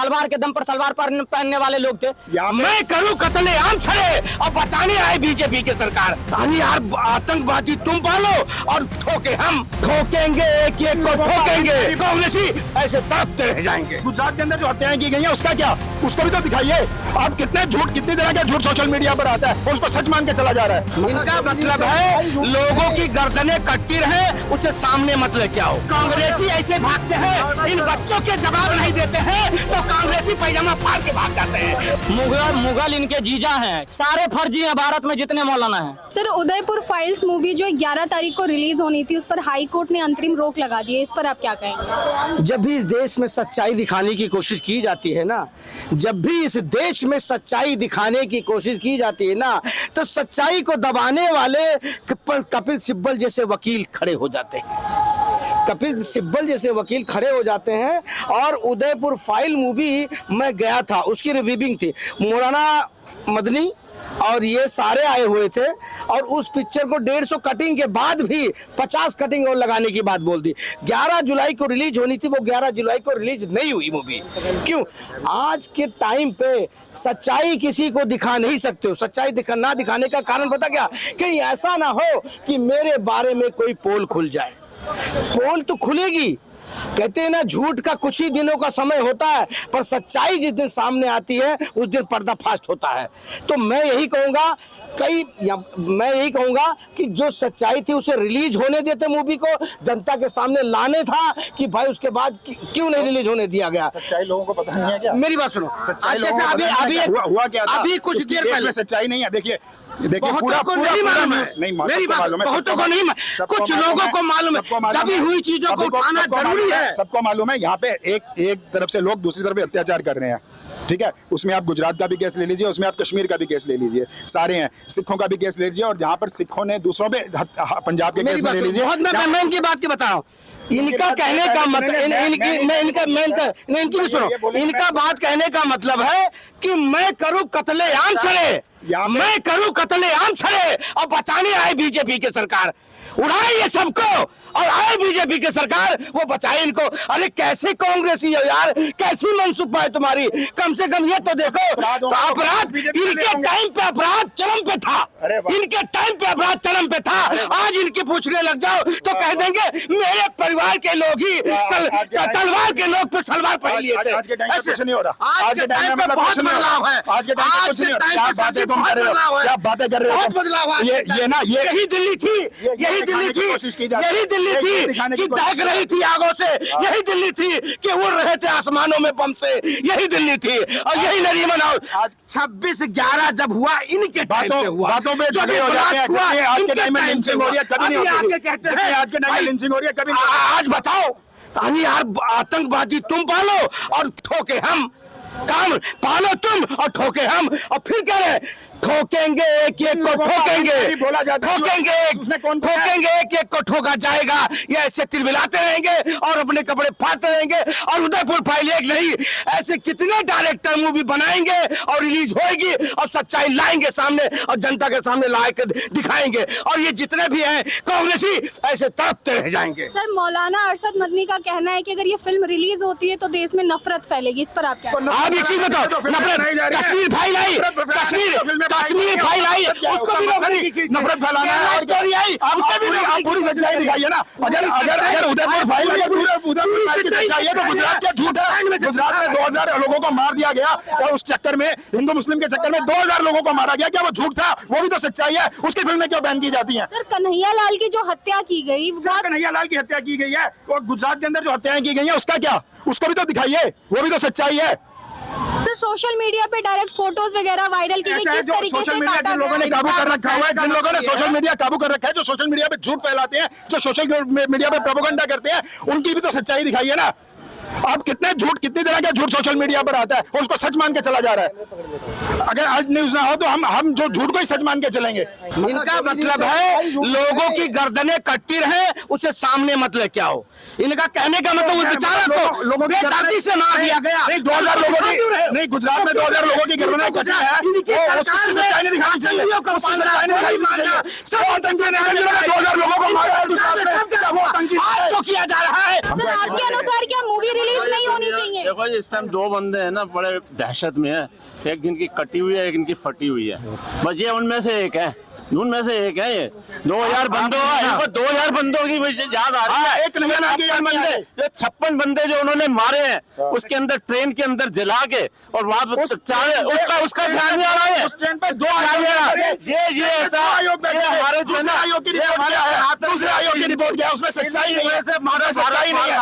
तलवार के दम पर सलवार पहनने वाले लोग थे। मैं करूं कत्ले आम सरे और बचाने आए बीजेपी की सरकार। अरे यार आतंकवादी तुम पालो और ठोके हम ठोकेंगे, एक एक को ठोकेंगे। कांग्रेसी ऐसे तड़पते रह जाएंगे। गुजरात के अंदर जो हत्याएं की गई हैं उसका क्या, उसको भी तो दिखाइए। आप कितने झूठ, कितनी तरह का झूठ सोशल मीडिया पर आता है, उसको सच मान के चला जा रहा है। इनका मतलब है लोगों की गर्दनें कटती रहे, उसे सामने मत लेके आओ। कांग्रेसी ऐसे भागते हैं, इन बच्चों के जवाब नहीं देते हैं तो कांग्रेसी पैजामा फाड़ के भाग जाते हैं। मुगल इनके जीजा हैं, सारे फर्जी हैं भारत में जितने मौलाना हैं। सर उदयपुर फाइल्स मूवी जो 11 तारीख को रिलीज होनी थी, उस पर हाई कोर्ट ने अंतरिम रोक लगा दी है, इस पर आप क्या कहेंगे? जब भी इस देश में सच्चाई दिखाने की कोशिश की जाती है ना, जब भी इस देश में सच्चाई दिखाने की कोशिश की जाती है ना, तो सच्चाई को दबाने वाले कपिल सिब्बल जैसे वकील खड़े हो जाते हैं। कपिल सिब्बल जैसे वकील खड़े हो जाते हैं। और उदयपुर फाइल मूवी मैं गया था, उसकी रिव्यूइंग थी, मौलाना मदनी और ये सारे आए हुए थे और उस पिक्चर को 150 कटिंग के बाद भी 50 कटिंग और लगाने की बात बोल दी। 11 जुलाई को रिलीज होनी थी, वो 11 जुलाई को रिलीज नहीं हुई मूवी। क्यों? आज के टाइम पे सच्चाई किसी को दिखा नहीं सकते हो। सच्चाई ना दिखाने का कारण पता क्या? कहीं ऐसा ना हो कि मेरे बारे में कोई पोल खुल जाए। पोल तो खुलेगी, कहते हैं ना झूठ का कुछ ही दिनों का समय होता है, पर सच्चाई जिस दिन सामने आती है उस दिन पर्दाफाश होता है। तो मैं यही कहूंगा कि जो सच्चाई थी उसे रिलीज होने देते, मूवी को जनता के सामने लाने था कि भाई उसके बाद क्यों नहीं रिलीज होने दिया गया। सच्चाई लोगों को पता नहीं है क्या? मेरी बात सुनो, सच्चाई लोगों को पता नहीं है क्या? हुआ क्या था? अभी कुछ देर पहले सच्चाई नहीं है। देखिए बहुतों को नहीं मालूम है, मेरी बात बहुतों को नहीं, कुछ लोगों को मालूम है। दबी हुई चीजों को उठाना जरूरी है। सबको मालूम है। यहाँ पे एक तरफ से लोग दूसरी तरफ अत्याचार कर रहे हैं, ठीक है। उसमें आप गुजरात का भी केस ले लीजिए, उसमें आप कश्मीर का भी केस ले लीजिए, सारे हैं। सिखों का भी केस ले लीजिए और जहाँ पर सिखों ने दूसरों पे पंजाब के केस में ले लीजिए। मैं इनकी बात की बता रहा हूँ। इनका कहने का मतलब इनकी भी सुनो, इनका बात कहने का मतलब है कि मैं करूं कत्ले आम सरे, मैं करूं कत्ले आम सरे और बचाने आए बीजेपी की सरकार। उड़ाए ये सबको और आए बीजेपी की सरकार, वो बचाए इनको। अरे कैसे कांग्रेसी हो यार, कैसी मनसूबा है तुम्हारी? कम से कम ये तो देखो, अपराध इनके टाइम पे अपराध चरम पे था, इनके टाइम पे अपराध चरम पे था। आज इनके पूछने लग जाओ तो कह देंगे मेरे परिवार के लोग ही तलवार के लोग पे सलवार पहन लिए थे। आज के टाइम पे कुछ नहीं हो रहा। आज के टाइम पे बहुत बदलाव है। आज के टाइम पे कुछ नहीं हो रहा। क्या बातें तुम कर रहे हो? क्या बातें कर रहे हो? बहुत बदलाव है। ये ना यही दिल्ली थी, यही दिल्ली थी, यही दिल्ली थी कि दहक रही थी आगों से, यही दिल्ली थी कि उड़ रहे थे आसमानों में बम से, यही दिल्ली थी। और यही नरीमन आज 26/11 जब हुआ इनके बातों पे झगड़े हो जाते हैं। आज के टाइम में लिंचिंग हो रही है, कभी नहीं होती। आज के टाइम में लिंचिंग हो रही है, कभी नहीं। आज बताओ, अरे यार आतंकवादी तुम पालो और ठोके हम, काम पालो तुम और ठोके हम। और फिर कह रहे ठोकेंगे, एक एक को ठोकेंगे, बोला जाता है। ठोकेंगे एक एक को ठोका जाएगा। ये ऐसे तिलमिलाते रहेंगे और अपने कपड़े फाड़ते रहेंगे। और उदयपुर फाइल एक नहीं, ऐसे कितने डायरेक्टर मूवी बनाएंगे और रिलीज होएगी और सच्चाई लाएंगे सामने और जनता के सामने ला के दिखाएंगे। और ये जितने भी हैं कांग्रेसी ऐसे तड़पते रह जाएंगे। सर मौलाना अरशद मदनी का कहना है कि अगर ये फिल्म रिलीज होती है तो देश में नफरत फैलेगी, इस पर आप क्या? आप एक चीज बताओ, नफरत कश्मीर फाइल आई, कश्मीर फाइल आई, उसको भी नफरत फैलाना है। पूरी सच्चाई दिखाइए ना। अगर उदयपुर फाइल की सच्चाई है तो गुजरात क्या झूठ है? गुजरात में 2000 लोगों को मार दिया गया और उस चक्कर में, हिंदू मुस्लिम के चक्कर में 2000 लोगों को मारा गया। क्या वो झूठ था? वो भी तो सच्चाई है। उसकी फिल्में क्यों बैन की जाती हैं? सर कन्हैया लाल की जो हत्या की गई, कन्हैया लाल की हत्या की गई है और गुजरात के अंदर जो हत्याएं की गई है उसका क्या? उसको भी तो दिखाइए, वो भी तो सच्चाई है। सर सोशल मीडिया पे डायरेक्ट फोटोज वगैरह वायरल की गई, किस तरीके से सोशल मीडिया जिन लोगों ने काबू कर रखा हुआ है, जिन लोगों ने सोशल मीडिया काबू कर रखा है, जो सोशल मीडिया पे झूठ फैलाते हैं, जो सोशल मीडिया पे प्रोपेगेंडा करते हैं, उनकी भी तो सच्चाई दिखाइए ना। आप कितने झूठ, कितनी तरह का झूठ सोशल मीडिया पर आता है और उसको सच मान के चला जा रहा है। अगर आज न्यूज ना हो तो हम जो झूठ को ही सच मान के चलेंगे। इनका मतलब है लोगों की गर्दनें कटती रहे, उसे सामने मत लेके आओ। इनका कहने का मतलब उस बेचारा को लोगों की धरती से मार दिया गया। नहीं 2000 लोगों की नहीं, गुजरात में 2000 लोगों की गर्दनें कटी है। उसकी सच्चाई नहीं दिखानी चाहिए। 2000 लोगों को मारा है, वो आतंकी तो किया जा रहा है। सर आपके अनुसार क्या मूवी रिलीज नहीं होनी चाहिए? देखो इस टाइम दो बंदे हैं ना बड़े दहशत में है, एक जिनकी कटी हुई है, एक इनकी फटी हुई है, बस ये उनमें से एक है, उनमें से एक है ये। 2000 बंदों इनको 2000 बंदों की याद आ रही है। एक बंदे जो 56 बंदे जो उन्होंने मारे हैं उसके अंदर ट्रेन के अंदर जला के और वहाँ उसका ध्यान नहीं आ रहा है। उस ट्रेन पे दो ये ऐसा हमारे जो है ना दूसरे आयोग की रिपोर्ट क्या है, उसमें सच्चाई नहीं है, सच्चाई नहीं है,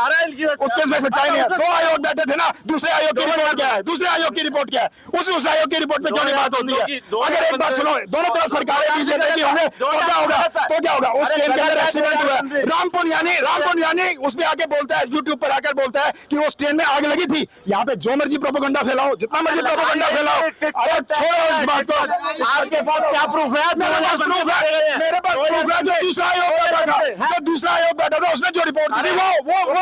उसके उसमें सच्चाई नहीं है। दो आयोग बैठे थे ना, दूसरे आयोग की रिपोर्ट क्या है, दूसरे आयोग की रिपोर्ट क्या है, उस आयोग की रिपोर्ट पे क्यों नहीं बात होती है? अगर एक बात सुनो, दोनों तरफ सरकारें बीजेपी की होंगे तो क्या होगा, तो क्या होगा? उस ट्रेन के अंदर एक्सीडेंट हुआ, रामपुर यानी उसमें आके बोलता है, यूट्यूब पर आकर बोलता है कि उस ट्रेन में आग लगी थी। यहाँ पे जो मर्जी प्रोपेगेंडा फैलाओ, जितना मर्जी प्रोपेगेंडा फैलाओ, अरे छोड़ो इस बात को। आपके पास क्या प्रूफ है? मेरे पास प्रूफ है, जो दूसरा आयोग बैठा था उसने जो रिपोर्ट दी वो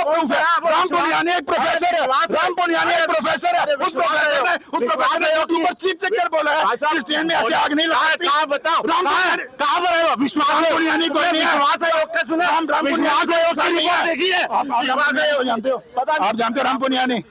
प्रूफ है। रामपुर एक प्रोफेसर है, उस प्रोफेसर ने यूट्यूब पर चीख चेक कर बोला है इस ट्रेन में ऐसे आग नहीं लग सकती। कहाँ बताओ, कहाँ पर है विश्वास रामपुर कोई नहीं है, आयोग का सुना, विश्वास आयोग नहीं है। देखिए आप जानते हो रामपुनियानी,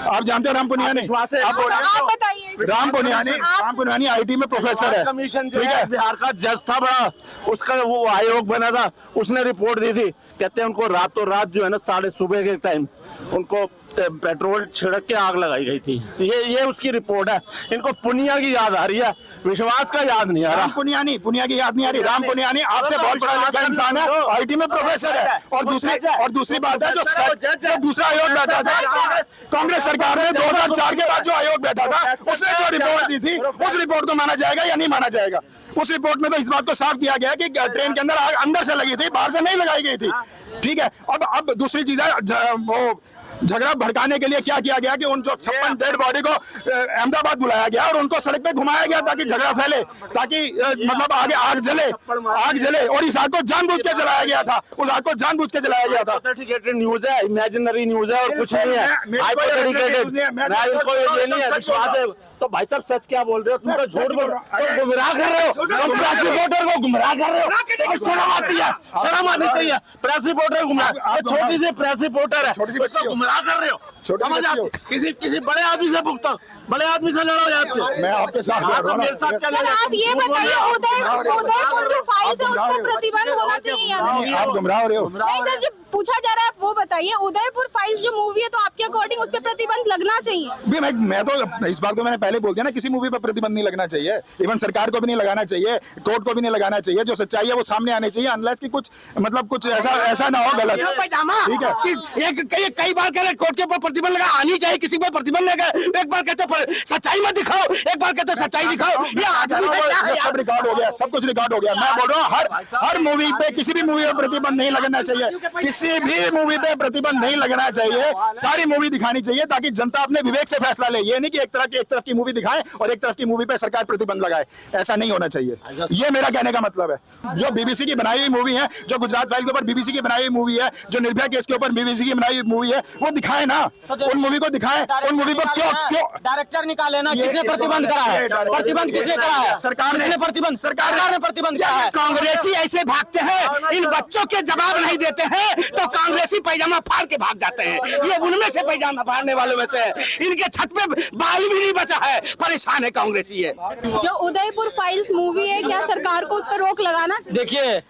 आप जानते हो रामपुनियानी, आप बताइए। रामपुनियानी आईटी में प्रोफेसर है, कमीशन जो ठीक है है। बिहार का जज था बड़ा, उसका वो आयोग बना था, उसने रिपोर्ट दी थी, कहते हैं उनको रातों रात जो है ना 6:30 के टाइम उनको पेट्रोल छिड़क के आग लगाई गई थी। ये उसकी रिपोर्ट है। इनको पुनिया की याद आ रही है, विश्वास का याद नहीं आ रहा। पुनिया की याद नहीं आ रही। रामपुनियानी आपसे बहुत बड़ा लिखा इंसान है, आईटी में प्रोफेसर है। और दूसरी बात है जो दूसरा आयोग बैठा था, कांग्रेस सरकार ने 2004 के बाद जो आयोग बैठा था उसने जो रिपोर्ट दी थी, उस रिपोर्ट को माना जाएगा या नहीं माना जाएगा? उस रिपोर्ट में तो इस बात को साफ किया गया कि ट्रेन के अंदर आग अंदर से लगी थी, बाहर से नहीं लगाई गई थी, ठीक है। अब दूसरी चीज है, वो झगड़ा भड़काने के लिए क्या किया गया कि उन जो 56 डेड बॉडी को अहमदाबाद बुलाया गया और उनको सड़क पे घुमाया गया ताकि झगड़ा फैले, ताकि मतलब आगे आग जले और इस आग को जानबूझ के जलाया गया था, उस आग को जानबूझ के जलाया गया था। ऑथेंटिकेटेड न्यूज है, इमेजिनरी न्यूज है और कुछ नहीं है। हाइपोथेटिकेटेड ये नहीं है, विश्वास है। तो भाई साहब सच क्या बोल रहे हो? तुम तो झूठ बोल रहे हो, गुमराह कर रहे हो, तुम प्रेस रिपोर्टर को गुमराह कर रहे हो। शर्म आती है, शर्म आनी चाहिए। प्रेस रिपोर्टर गुमराह, छोटी सी प्रेस रिपोर्टर है, उसको गुमराह कर रहे हो। समझ आती? किसी बड़े आदमी से भुगतो, बड़े आदमी से लड़ो जाते हो। मैं आपके साथ मेरे साथ क्या लड़ाई? आप ये बताइए, उदयपुर जो फाइल्स है उस पर प्रतिबंध होना चाहिए या नहीं? आप गुमराह हो रहे हो। नहीं सर जी, पूछा जा रहा है, आप वो बताइए। उदयपुर फाइल्स जो मूवी है, तो आपके अकॉर्डिंग उस पर प्रतिबंध लगना चाहिए? मैं तो इस बात को मैंने पहले बोल दिया ना, किसी मूवी पर प्रतिबंध नहीं लगना चाहिए, इवन सरकार को भी नहीं लगाना चाहिए, कोर्ट को भी नहीं लगाना चाहिए। जो सच्चाई है वो सामने आनी चाहिए, अनलेस की कुछ मतलब कुछ ऐसा ना हो गलत, ठीक है। कई बार कह रहे कोर्ट के ऊपर प्रतिबंध लगा आनी चाहिए, किसी पर प्रतिबंध लगा, एक बार कहते सच्चाई मत दिखाओ, एक बार कहते सच्चाई दिखाओ। ये सब रिकॉर्ड हो गया, सब कुछ रिकॉर्ड हो गया। मैं बोल रहा हूँ हर मूवी पे, किसी भी मूवी पे प्रतिबंध नहीं लगना चाहिए, किसी भी मूवी पे प्रतिबंध नहीं लगना चाहिए। सारी मूवी दिखानी चाहिए ताकि जनता अपने विवेक से फैसला ले। ये नहीं कि एक तरफ की मूवी दिखाए और एक तरफ की मूवी पे सरकार प्रतिबंध लगाए, ऐसा नहीं होना चाहिए। ये मेरा कहने का मतलब है। जो बीबीसी की बनाई हुई मूवी है, जो गुजरात फाइल के ऊपर बीबीसी की बनाई हुई मूवी है, जो निर्भया केस के ऊपर बीबीसी की बनाई हुई मूवी है, वो दिखाए ना, उन मूवी को दिखाए। उन मूवी पर क्यों डायरेक्टर निकाले ना, किसने प्रतिबंध करा है? प्रतिबंध किसने करा है? सरकार ने प्रतिबंध, सरकार ने प्रतिबंध करा है। कांग्रेसी ऐसे भागते हैं, इन बच्चों के जवाब नहीं देते हैं तो कांग्रेसी पैजामा फाड़ के भाग जाते हैं। ये उनमें से पैजामा फाड़ने वालों में से है। इनके छत पे बाल भी नहीं बचा है, परेशान है कांग्रेसी है। जो उदयपुर फाइल्स मूवी है, क्या सरकार को उस पर रोक लगाना चाहिए? देखिए,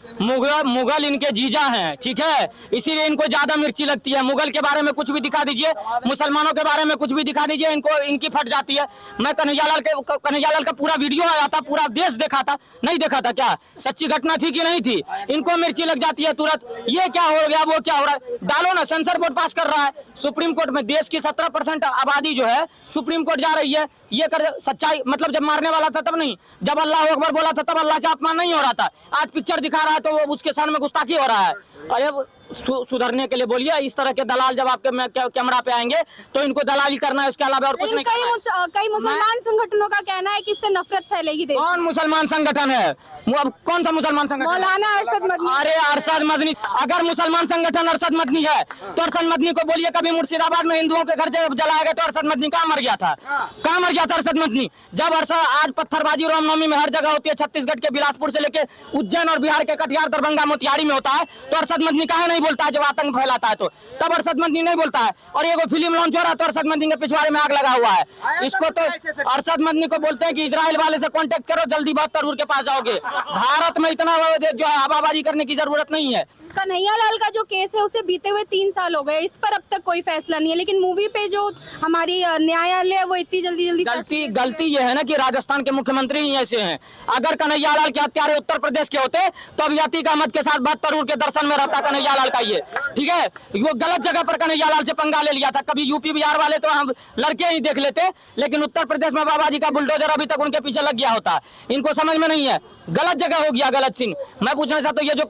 मुगल इनके जीजा हैं, ठीक है, इसीलिए इनको ज्यादा मिर्ची लगती है। मुगल के बारे में कुछ भी दिखा दीजिए, मुसलमानों के बारे में कुछ भी दिखा दीजिए, इनको इनकी फट जाती है। मैं कन्हैयालाल का पूरा वीडियो आया था, पूरा देश देखा था, नहीं देखा था क्या? सच्ची घटना थी कि नहीं थी? इनको मिर्ची लग जाती है तुरंत। ये क्या हो गया, वो क्या हो रहा है? डालो ना, सेंसर बोर्ड पास कर रहा है, सुप्रीम कोर्ट में देश की 17% आबादी जो है सुप्रीम कोर्ट जा रही है। ये कर सच्चाई, मतलब जब मारने वाला था तब नहीं, जब अल्लाह अकबर बोला था तब अल्लाह का अपमान नहीं हो रहा था। आज पिक्चर दिखा रहा है तो वो उसके सामने गुस्ताखी हो रहा है। अरे सुधरने के लिए बोलिए। इस तरह के दलाल जब आपके कैमरा पे आएंगे तो इनको दलाली करना है, उसके अलावा और कुछ नहीं। कई मुसलमान संगठनों का कहना है कि इससे नफरत फैलेगी देश में। कौन मुसलमान संगठन है? वो अब कौन सा मुसलमान संगठन? मौलाना अरशद मदनी। अरे अरशद मदनी, अगर मुसलमान संगठन अरशद मदनी है तो अरशद मदनी को बोलिए कभी मुर्शिदाबाद में हिंदुओं के घर जब जलाया गया तो अरशद मदनी कहाँ मर गया था? कहाँ मर गया था अरशद मदनी? जब अरशद आज पत्थरबाजी रामनवमी में हर जगह होती है, छत्तीसगढ़ के बिलासपुर से लेके उज्जैन और बिहार के कटिहार, दरभंगा, मोतिहारी में होता है, तो अरशद मदनी कहाँ नहीं बोलता है? जब आतंक फैलाता है तो तब अरशद मदनी नहीं बोलता है। और ये फिल्म लॉन्च हो रहा है तो अरशद मदनी के पिछवाड़े में आग लगा हुआ है। इसको तो अरशद मदनी को बोलते हैं कि इजराइल वाले से कांटेक्ट करो, जल्दी 72 के पास जाओगे। भारत में इतना जो है हवाबाजी करने की जरूरत नहीं है। कन्हैया लाल का जो केस है उसे बीते हुए 3 साल हो गए, इस पर अब तक कोई फैसला नहीं है, लेकिन मूवी पे जो हमारी न्यायालय है वो इतनी जल्दी गलती ये है ना कि राजस्थान के मुख्यमंत्री ही ऐसे हैं। अगर कन्हैया लाल के हत्यारे उत्तर प्रदेश के होते तो अब अतीक अहमद के साथ 72 के दर्शन में रहता कन्हैया लाल का। ये ठीक है, वो गलत जगह पर कन्हैया लाल से पंगा ले लिया था। कभी यूपी बिहार वाले तो हम लड़के ही देख लेते, लेकिन उत्तर प्रदेश में बाबा जी का बुलडोजर अभी तक उनके पीछे लग गया होता। इनको समझ में नहीं है, गलत जगह हो गया, गलत सीन। मैं पूछना चाहता हूँ, ये जो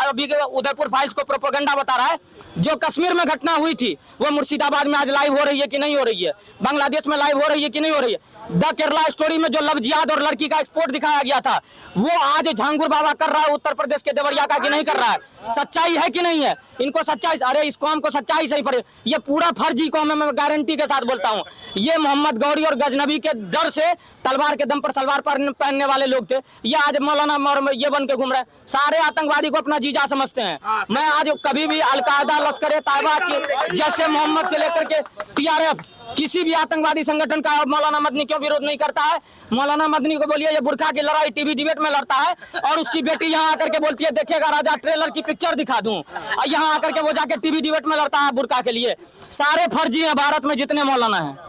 अभी उदयपुर फाइल्स को प्रोपेगेंडा बता रहा है, जो कश्मीर में घटना हुई थी वो मुर्शिदाबाद में आज लाइव हो रही है कि नहीं हो रही है? बांग्लादेश में लाइव हो रही है कि नहीं हो रही है? द केरला स्टोरी में जो लव जिहाद और लड़की का एक्सपोर्ट दिखाया गया था वो आज झांगुर बाबा कर रहा है उत्तर प्रदेश के देवरिया का कि नहीं कर रहा है? सच्चाई है कि नहीं है? इनको सच्चाई, अरे इस कौम को सच्चाई सही पड़े। ये पूरा फर्जी कौम है, मैं गारंटी के साथ बोलता हूँ। ये मोहम्मद गौरी और गजनबी के डर से तलवार के दम पर सलवार पहनने वाले लोग थे। ये आज मौलाना ये बन के घूम रहे, सारे आतंकवादी को अपना जीजा समझते हैं। मैं आज कभी भी अलकायदा, लश्कर तैयबा के जैसे मोहम्मद से लेकर के TRF किसी भी आतंकवादी संगठन का मौलाना मदनी क्यों विरोध नहीं करता है? मौलाना मदनी को बोलिए ये बुरखा की लड़ाई टीवी डिबेट में लड़ता है और उसकी बेटी यहाँ आकर के बोलती है देखिएगा राजा ट्रेलर की पिक्चर दिखा दूं, और यहाँ आकर के वो जाके टीवी डिबेट में लड़ता है बुरखा के लिए। सारे फर्जी हैं भारत में जितने मौलाना हैं।